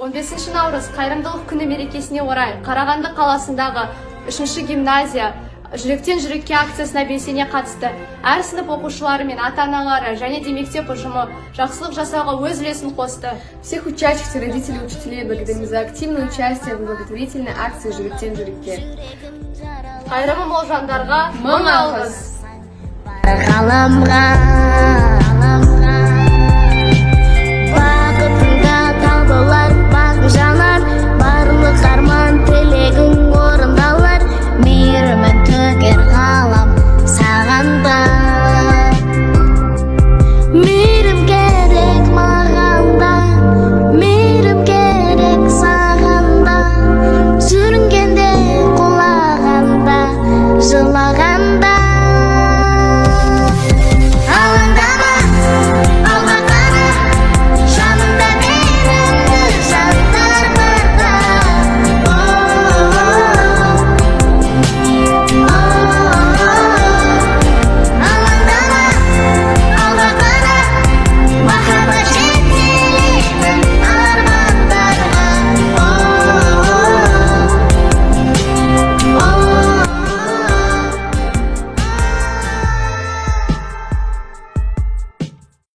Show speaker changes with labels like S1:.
S1: 15 наурыз қайырымдылық күні мерекесіне орай Қарағанды қаласындағы 3-ші гимназия жүректен жүрекке акциясына белсене қатысты. Әр сынып оқушылары мен ата-аналары және де мектеп ұжымы жақсылық жасауға өз үлесін қосты.
S2: Всех учащихся, родителей и учителей благодарим за активное участие в благотворительной акции «Жүректен жүрекке».
S1: Қайырымы мол жандарға мың алғыс.
S3: Ғаламға